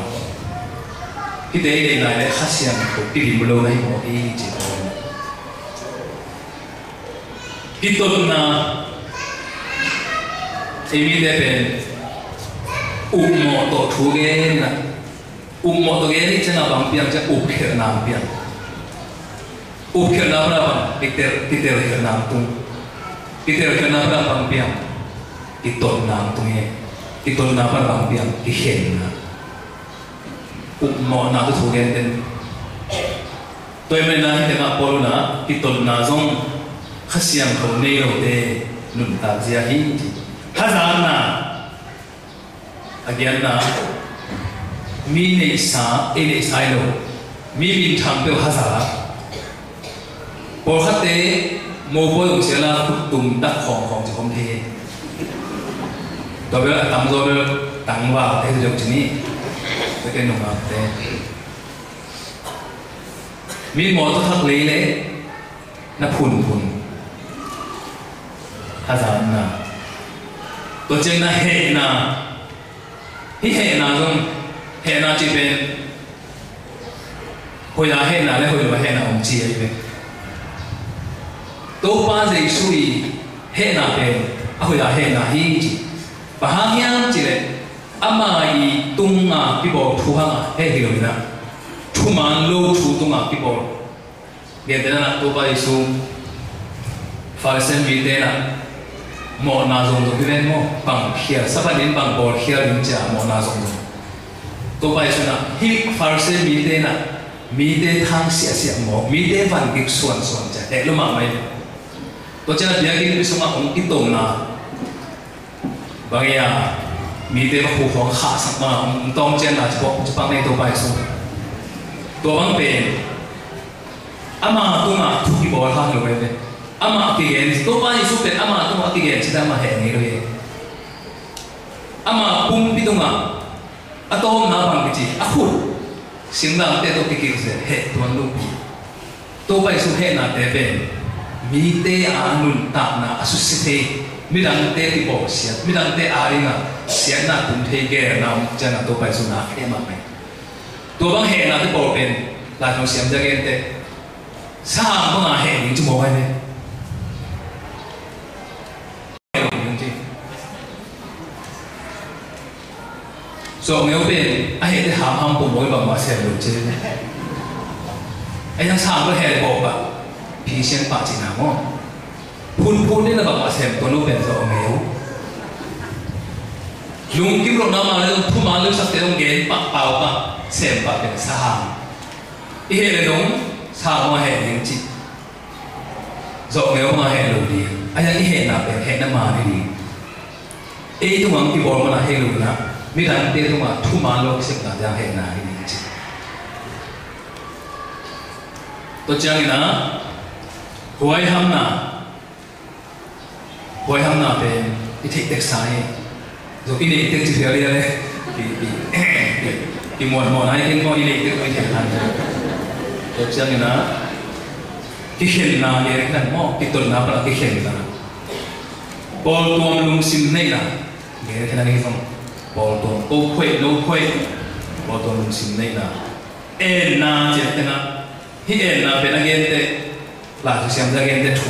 cái đấy này là khác xem của cái điểm lâu này một cái chỉ cái tốt na em đi bên mò tổ chú cái na mò tổ cái này chắc là bằng biang chắc khởi nam biang khởi nam là bằng cái tờ khởi nam tung cái tờ khởi nam là bằng biang cái tốt nam tung nghe cái tốt nam là bằng biang cái hiện na mò nào tôi thu cái tên tôi mới nói thế nào bảo na cái tốt na giống khác xem không nên đâu để nụn tạt ra hi hazan na again na mi nei sa ele sai lo mi bin tham pe haza por khate mo boy se la tum tak khong se khom the to be tam zo be tang wa te jok chini te ke no ma te mi mo to thak le le na phun haza na to chen na he na hi na zong hệ na chỉ bên hồi là hệ na lấy hồi là hệ na ông chia bên tô ba giây suy hệ na bên hồi là hệ na hi và hàng yang chỉ là ama i tung à cái bộ thu hàng hệ hiểu na thu man lâu thu tung à cái bộ nghe tên là tô ba giây su phải xem video na một na dùng cái bên mo bằng kia sắp đến bằng bộ kia đến trả một na dùng tôi bây giờ na hít phật sự mi te thang xia mo mi te văn kịch xuân cha để lúc mà mày tôi cho nên bây giờ cái số mà ông ít tông na bây giờ mi te bắt hồ khá sắc mà ông tông trên là chỉ bằng này tôi bây giờ ตัวบังเป็นอามาตัวมาทุกบอลข้างเลยอามาที่เห็นตัวบ้านที่สุดเป็นอามาตัวมาที่เห็นที่ได้มาเห็นนี่เลยอามาปุ่มพิตัวมาอาตัวน้าบังกิจอาคุณสิ่งนั้นเตะตัวที่เกี่ยวกับเหตุตัวนู้นตัวไปสุดเหตุนั้นเตะเป็นมีเตะอานุนตานาสุสิเตมีดังเตะที่บอกเสียมีดังเตะอาริงาเสียน่าตุ้มเทเกอร์น้ำจะน่าตัวไปสุดน่าเอ็มอะไรตัวบางเหตุนั้นที่บอกเป็นหลายคนเสียงจะเกินเตะสร้างบางเหตุนี้จะมองไปเนี่ยส่วนเงี้ยเป็นไอ้ที่หามห้ามปุ่มไว้แบบว่าเสียเลยจริงไอ้ทั้งสามก็เหตุบอกแบบพี่เชียงป่าจีน่ามั้งพูดนี่เราแบบว่าเสียตัวนู้นเป็นส่วนเงี้ยลุงกิบลงน้ำมาแล้วทุ่มมาเรื่องสักเดือนเงินปะเปล่าปะเสียปะเป็นสามอีเหตุเลยลุงสามมาเหตุจริงส่วนเงี้ยมาเหตุเลยดีไอ้ยังอีเหตุน่ะเป็นเหตุน้ำมาดีไอ้ตัวมันที่บอกมันเหตุเลยนะมีทางเดียวมาทุ่มมาโลกสิ่งต่างๆเห็นหน้าที่นี่จริงตัวจังนะหวยห้ำหน้าเป็นอิทธิเด็กสายตัวอินเดียเด็กที่เรียนเลยปีมวนให้กินก็อินเดียเด็กไม่เห็นทันตัวจังนะที่เห็นหน้าเนี่ยนั่นมองที่ต้นน้ำปลาที่เห็นนะบอลตัวมันลุงซิมนี่นะเนี่ยที่นั่นนี่ฟังบอลตัวโอ้คุยโน้คุยบอลตัวลุงซิมนี่นะนาเจ็ดนะที่นาเป็นอะไรเตะหลักเสียงอะไรเตะถู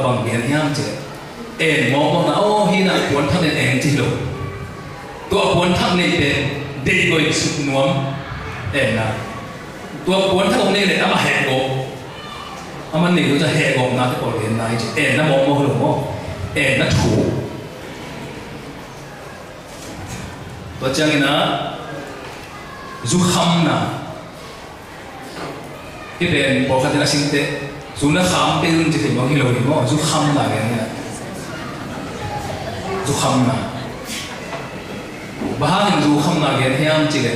บางเงี้ยที่ห้ามเจ็ดมองนะโอ้ที่น่ะปวนทั้งเนี่ยจริงหรอตัวปวนทั้งเนี่ยเป็นเด็กโดยสุดนวมนะตัวปวนทั้งเนี่ยเอามาแหกโกเอามันนี่ก็จะแหกโกนะที่ปวดเห็นนายเจ็ดนะมองหรือมองนะถูตัวจังนะจุขำนะที่เป็นบอกกันที่เราสิ่งเตะจุนักขำเป็นจะถึงบางที่เราเห็นว่าจุขำอะไรเนี่ยจุขำนะบ้านจุขำนะเกี่ยที่อันจีเลย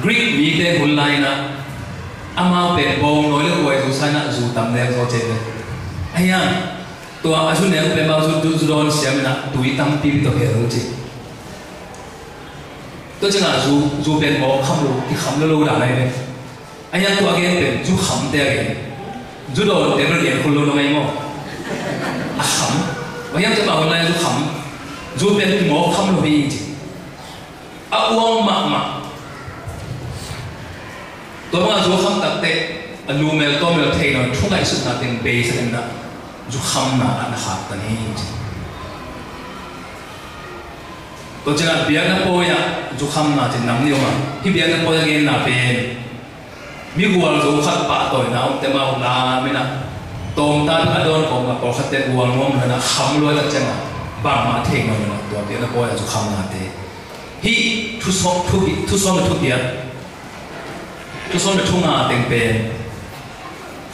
กรีกมีเตะหุ่นลายนะอามาเป็นบองน้อยเล็กวัยจุสัยนะจุตำแหน่งเขาเจเลยไอ้ยังตัวอาชุนเนี่ยเป็นบางจุโดนเสียมันนะตุยตั้มปีบิตัวเหี้ยรู้จีตัวจังนะจูเป็นบอกคำรู้ที่คำรู้ได้เลยไอ้ยังตัวเกณฑ์เป็นจูคำเดียวกันจูโดนเดี๋ยวเราเรียนคนรู้ทำไมมั้งคำว่ายังจะบอกอะไรจูคำจูเป็นหมอคำรู้จริงอ้าวงมากตัวมันจูคำตัดเตะลูเมลตัวเมลเทนทุกอย่างสุดน่าเป็นเบสเลยนะจูคำน่ะอันขาดตัวนี้จริงตัวจังเบียร์นับโปยะจุขำน่าจะนำเลี้ยวมาที่เบียร์นับโปยะเงินน่าเป็นมีกัวจุขัดปะตัวน่ะแต่มาอุลาไม่นะตรงตาที่โดนผมกับพอขัดเตะกัวงวมเลยนะขำรวยตัดจังอ่ะบางมาเทงเลยนะตัวเบียร์นับโปยะจุขำน่าเตะฮีทุสองทุกเบียร์ทุสองทุกงาเต็งเป็น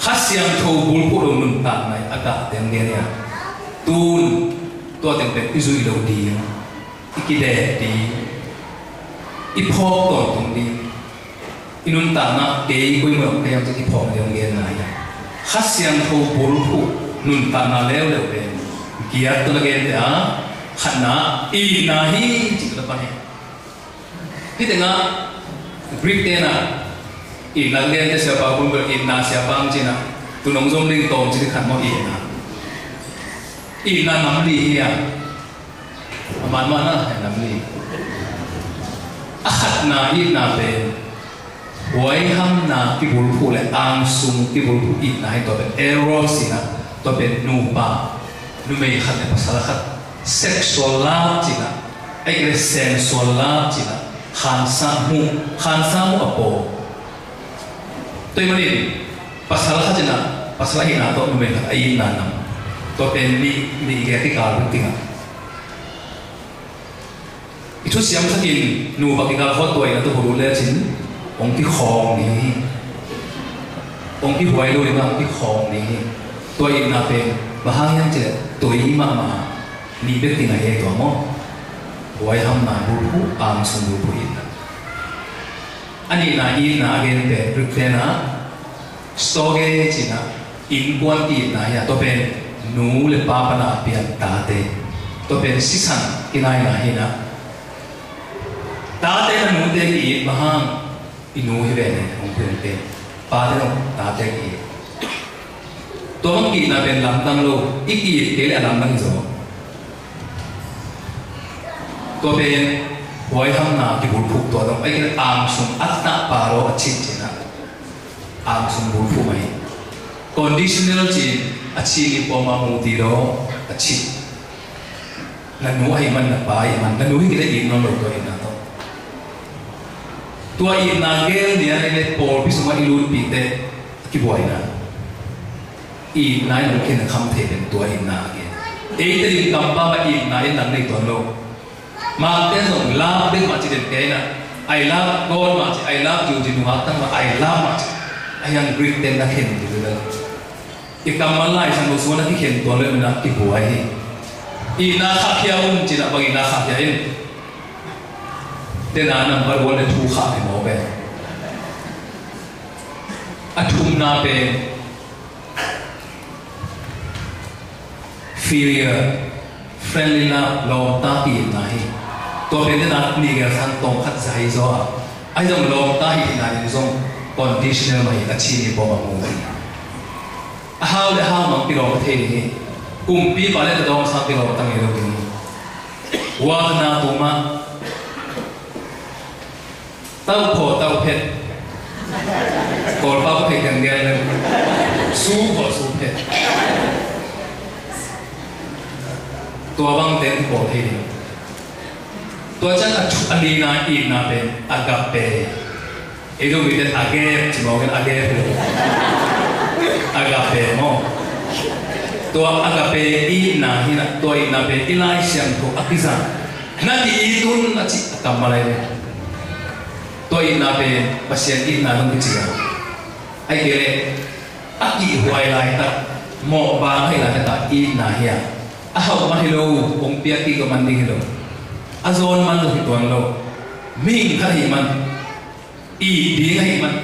ขัดเสียงทูบุลพูดนุ่นตาในอากาศเต็งเนี่ยตูนตัวเต็งเป็นอิซุยโลดีอีกเด็ดดีอีพอต่อตรงดีอีนุ่นต่างนะเกย์กุยเมืองพยายามจะอีพอเรียงเรียนนายขัดเสียงทูบุลพูนุ่นต่างนะแล้วเป็นเกียรติตัวเกย์เนี่ยขันนะอีนาฮีจิตระพันธ์ที่แต่งะบริกเตนะอีนักเรียนจะเสียบางคนก็อีนาเสียบางจีนะตุนงจงลิงโตจิตขันมออีนะอีนาน้ำดีเฮียมันนะเห็นน้ำลีอัดนาอีนาเป็นหวยห้ำนาที่บุรุษและอังซุงที่บุรุษอีนาให้ตัวเป็นเอโรสินะตัวเป็นนูปานูไม่ขัดในภาษาละขัดเซ็กชวลลาจีนะไอ้เรื่องเซนชวลลาจีนะขันซามูอโปตัวมันนี่ภาษาละขัดจีนะภาษาอีนาตัวนูไม่ขัดไอ้อีนานำตัวเป็นมีแก่ที่การเป็นติงอีทุกเสียงสักอินนูปกิกาข้อตัวนะตัวผู้รู้แล้วชิ้นองค์ที่คองนี้องค์ที่หวยรู้ว่าองค์ที่คองนี้ตัวอินนาเป็นมหายังเจตัวอิมามีเบ็ดติงไงตัวมั้งหวยทำนาบุผู้อามสมบูรณ์อิน ani na i na gen te rute na stoge china in quan ti na ya to ben nu le pa pa na pian ta te to ben sisan kinai na hina ta te na nu te ki mahang inu hi ve ne ong pen te pa te no ta te ki to mang ki na ben lam tang lo iki te le lam tang zo to ben wai ham na ki bul phuk to dong ai ke am sum at na pa ro a chin china am sum bul phu mai conditional chin a chi ni po ma mu ti ro a chi na nu ai man na pa ai man na nu hi ke in no lo to ina to tua in na gel ni ai le por pi suma ilun pi te ki boy na i nai no ke na kham the den tua in na ke ei te ri kam pa ma in na in na nei to lo mà cái dòng love đến mà chỉ đến cái này I love God mà chỉ I love you chỉ đúng không tăng mà I love mà I am great tên là khen gì đó cái cầm mà lại sang một số là cái khenตัวเลยนะcái buổi ý na khác nhau chỉ là bằng ý na khác nhau tên là number one là thu khác thì máu bè atum na bè filial friendly love lòng ta kỹ nàyตัวเป็นนั่นนี่ก็ทันตรงขัดใจจ้ะไอ้ตรงลงตาหินนั่นนี่ส่ง conditional มาอีกชิ้นนี้พอมามูลhow เลย how มันพิโรธเท่นี่กุมปีมาเลยจะต้องสักพิโรธตั้งอยู่ตรงนี้ว่าหน้าตัวมาเต้าโผเต้าเพชรกอลป้าก็เพชรอย่างเดียวเลยสู้พอสู้เพชรตัวบางเต็มโผเท่ตัวฉันอันนี้นะอีกนะเป็นอากาเปไอ้ตรงนี้เป็นอากาศจะบอกกันอากาศเลยอากาเปมั้งตัวอากาเปอีนะที่นะตัวอีนะเป็นอีไลเซียมตัวอคิซันนั่นที่อีตุนนั่นที่ทำอะไรเนี่ยตัวอีนะเป็นภาษาอีนะต้องพิจารณาไอ้เกลืออากีหัวไอไลตัดหมอบางให้หลานตัดอีนะเฮียเอามาให้เราองเปียกีก็มันดีให้เราazon man lo hituan lo ming kha hi man i di kha hi man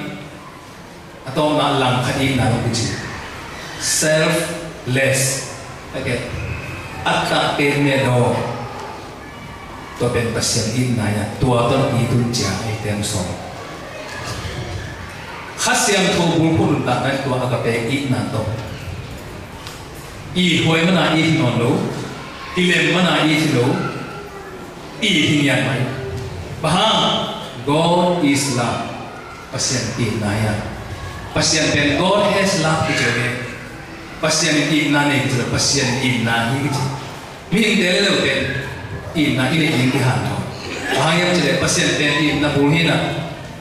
ato na lang kha i na lo chi selfless okay atta pe me do to ben pasien in na ya tua ton i tun cha ai tem so khasiam tho bul pun ta na tua ka pe i na to i hoi mana i non lo i lem mana i lo Ihinyan mai, bahang God is love. Pasien inaya, pasien ben God has love kijabe, pasien inane kijabe, pasien inahi kijabe. Ming dele lo ben ina ini inti hanto. Bahang yang kijabe pasien ben ina bulhina,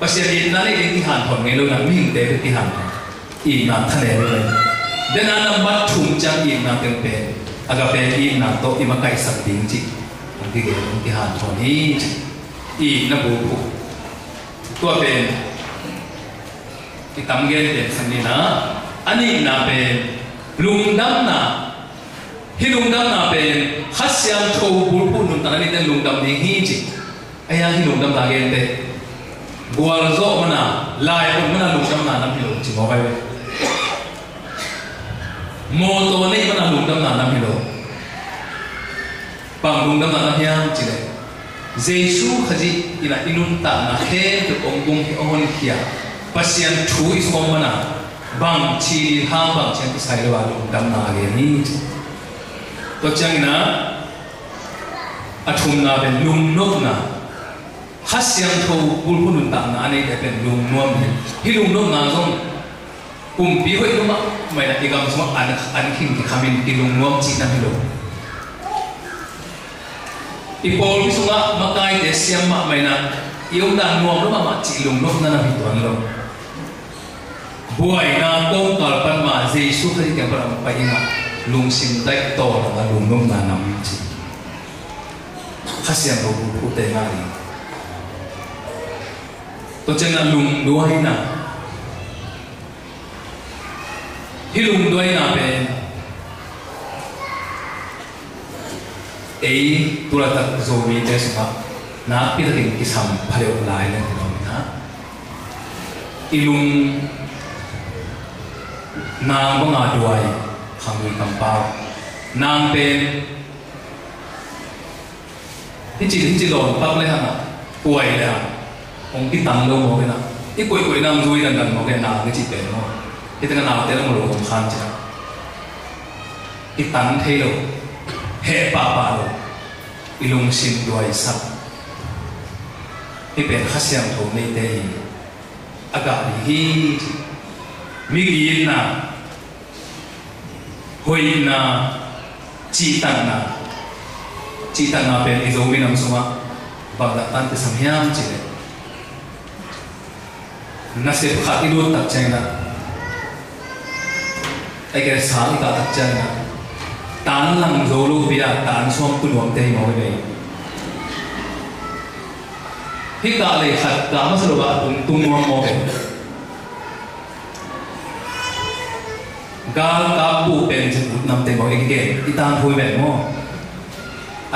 pasien inane inti hanto ngelo na ming dele inti hanto. Ina thane lo. Dan ana mat thum jang ina ben ben, aga ben ina to imakai sabding ji. Cái gì cũng cái hàn thon hi i na bu bu tua ben cái tam gen ben san ni na ani na ben lung dam na hi lung dam na ben khasyam tho bu bu nun ta ni ten lung dam ni hi chi aya hi lung dam la gen te gwal zo mana lai ko mana lung dam na nam hi lo chi mo bai mo to ni mana lung dam na nam hi lo bằng lung đâm là nam hiang chỉ đấy Giêsu khadi ina inun ta na he to onggung he ohon kia pasien thu is omana bang chi ha bang chen ti sai lo lung đâm na ge ni to chang na athum na ben lung nok na khasiam tho bul punun ta na ani ben lung nuam hi lung nok na zong pi hoi lo ma mai na igam so an king ki khamin ki lung nuam chi na hilo ipol bisunga makai de siam ma mai na iong dan nuam lo ma chi lung nok na na hituan lo buai na kong kalpan ma Jesu khari ke param pahinga lung sim dai to na lung nok na nam chi khasiam ro bu te na ri to chen na lung duai na hi lung duai na pe ấy tôi là thật rồi mình để xem na biết là cái sầm phải được lại lên thì nó ilung nang banga duai khangui kampau nang pen hi lon pak le ha kuai le ong ki tang lo mo ke na i kuai nam zui dan mo ke na ke chi pen mo i tanga na te lo mo lo khan cha i tang thei lo he pa lo ilung sim duai sap i pen khasiam tho nei te hi aga hi mi gi na hoi na chi tang na pen i zo mi nam suma ba da tan te samhyam chi le na se khat i do tak chai na ai ke sa i ka tak chai na tan lang zo lu bia tan som tu nuam te mo ve hi ka le khat ka ma sa lo ba tung nuam mo ve gal ka pu pen che put nam te mo e ke i tan phui ve mo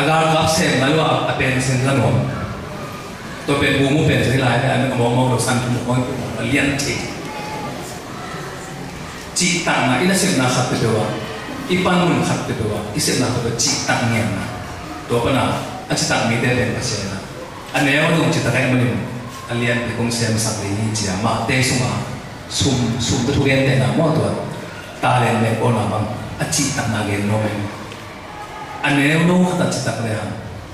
agar kap sem na lo a pen sen la no to pen bu mu pen se lai an mo lo san tu mo ko lian ti chi tang na ina sem na khat te wa i pan mun khat te wa i sem na ko chi tang ngen na to pa na a chi tang mi te pen pa se na an ne wa dong chi ta kai mo ni alian pe kong sem sak le ni chi ma te suma sum tu gen te na mo to ta len me ko na bang a chi tang na gen no me ane no khata chitak le ha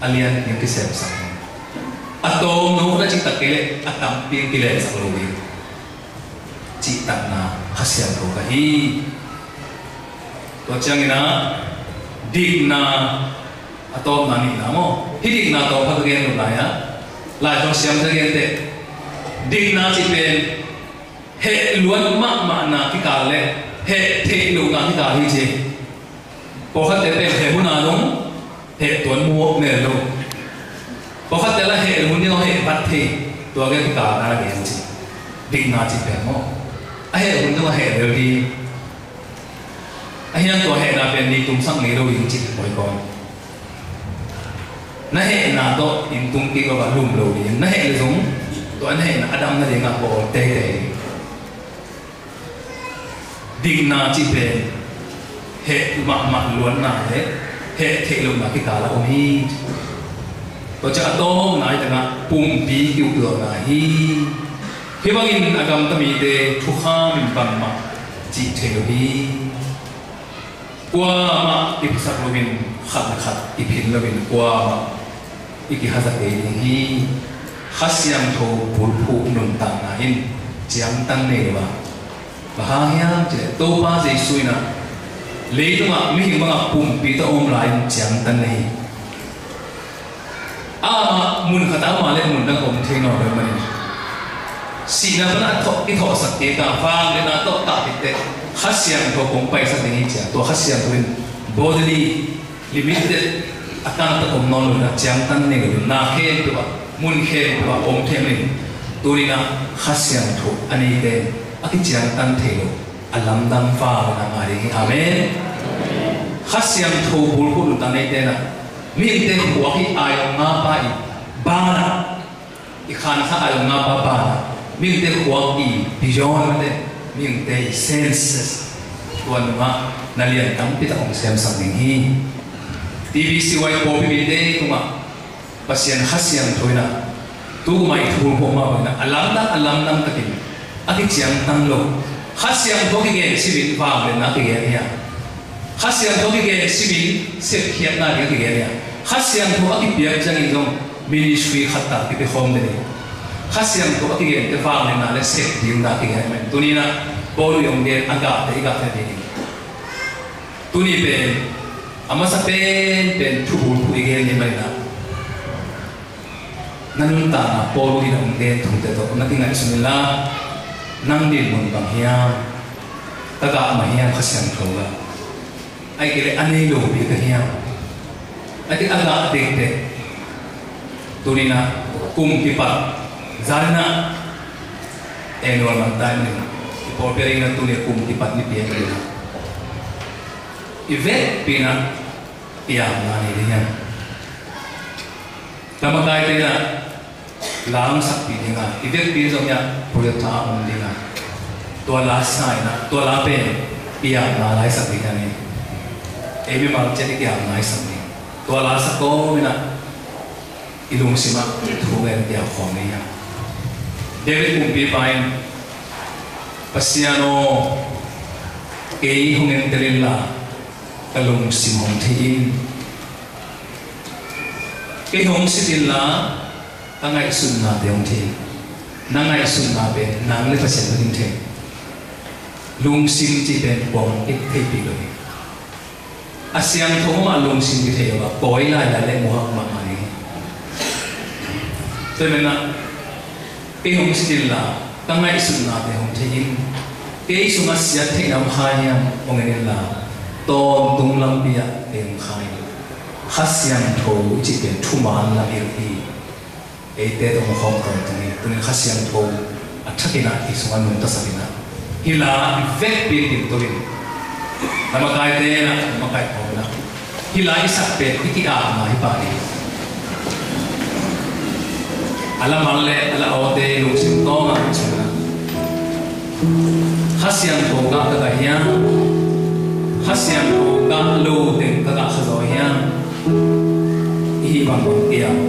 alian yang ki sem sak atom no khata chitak kele atam pi kele sak lo wi chitak na khasiam ro ka hi to changina dik na atom na ni na mo hi dik na to phat gen lo ya la to siam sa gen te dik na chi pen he luan ma na ki ka le he the lu na ki ka hi cheพอเขาแต่เป็นเหตุนาลงเหตุตัวมัวเมื่อลงพอเขาแต่ละเหตุมันนี่เราเหตุบัดเทตัวแกที่กาอะไรอย่างนี้ดิ่งนาจิตเป็นมั้งไอ้เหตุมันต้องเหตุเดียวดีไอ้ยังตัวเหตุนาเป็นดีตุ้มสั่งนี้เรายิงจิตบ่อยก่อนนั่นเหตุนาโตยิงตุ้มกี่ก็ว่าลุ่มเราดีนั่นเหตุเลยสงตัวนั่นเหตุนาอดัมนั่นเองอ่ะบอกเตะดิ่งนาจิตเป็นเหตุมาล้วนนาเหตุเทลงนาคิกาละอมีตัวจะโตนายแต่นะปุ่มปีกิวตัวนาฮีพี่บางอินอากรรมตมีเดทุกข้ามินปันมาจีเทลฮีกว่ามาอิพิสักลวินขัดอิพินลวินกว่ามาอิกิฮัสเตฮีขัสยังโทบุลผูนุนตังนาอินจียมตังเนวะบางอย่างเจโตป้าเจสุยนะเลยตัวมีหิมะปุ่มปีตอมลายจังตันนี่มุนขตามาเล่มุนดังอมเทนอเลยมันสีน้ำมันทอกที่ทอกสักเอกาฟังเลยนะทอกตาติดเตะขัดเสียงทอกคงไปสักทีจ้ะตัวขัดเสียงตัวเป็น bodily limited อาการตะอมนอนเลยนะจังตันนี่เลยนาเข้มตัวมุนเข้มตัวอมเทมเลยตัวนี้นะขัดเสียงทอกอันนี้เด่นอากิจังตันเทโลอัลลัมดังฟ้านะมาดีอาเมนขัดเสียงทูบุลกุลตันในเดนะมีเดนหัวที่อายงาไปบ้านะอีกขานข้าอายงาบ้านะมีเดนหัวที่บิยอนมันเดมีเดนเซนส์ตัวนึงว่านั่นเรียนตั้งพิธีองค์เซมสังนิฮีทีวีซีไว้พอพิเดนตัวมาปัสยันขัดเสียงทูนะตัวมาอีกทูผมมาเป็นนะอัลลัมดังตะกินอากิจังตั้งโลขัดเสียงทุกอย่างชีวิตฟ้าเป็นนักเรียนเนี่ยขัดเสียงทุกอย่างชีวิตเสียเขียนนักเรียนเนี่ยขัดเสียงทุกอย่างเปลี่ยนจังยิ่งมินิสทรีขัดตัดที่เป็นโฮมเดย์ขัดเสียงทุกอย่างที่ฟ้าเป็นนักเรียนเสียยิ่งนักเรียนเนี่ยตัวนี้นะบอลยงเดียนอากาศที่กับที่นี่ตัวนี้เป็นอามาสักเป็นทุกบุรุษเรียนเนี่ยไม่นะนั่นตาบอลที่เราเรียนถูกแต่ตัวนักเรียนสุนิลานั่งดินบนบางเฮียตะกะมาเฮียขัดเสียงโถละไอ้เกลืออันนี้ลูกพี่กับเฮียไอ้ที่อากาศเด็กๆตัวนี้นะกุมที่ปัดจานนะเอ็นวันมันตายหนึ่งพอเปลี่ยนนะตัวนี้กุมที่ปัดนี่เปลี่ยนเลยนะอีเวทปีนะอย่างนั้นนี่เนี่ยแต่มาได้เลยนะ lang sak pi dinga ivek pi zo ya project tha dinga to la sai na to la pe pia na lai sak dinga ni emi mal che ki am nai sak ni to la sak ko mina ilung sima thu ngen dia khom ni ya David kum pi pain pasiano ke hungen terilla kalung simong thein ke hong sidilla angai sunna deong the nangai sunna be nang le pasien din the lung sim ti ben bong ik the pi lo asiang thoma lung sim ti the ba poi la la le mo hak ma ni temena ke hong sidilla angai sunna deong thein ke sunga sia the nam hanyam ongen la ton tung lam pia em khai khasiang tho chi ben thuman la hi ete to khom kon tani tuni khasiang tho athakina isungan nun ta sabina hila vek pe tin torin namakai te na namakai phona hila isak pe ikida ma hi pa ni ala malle ala ote lu sim to ma chana khasiang tho ga ka hiya khasiang tho ga lu ten ka ga khazo hiya hi bang bang kia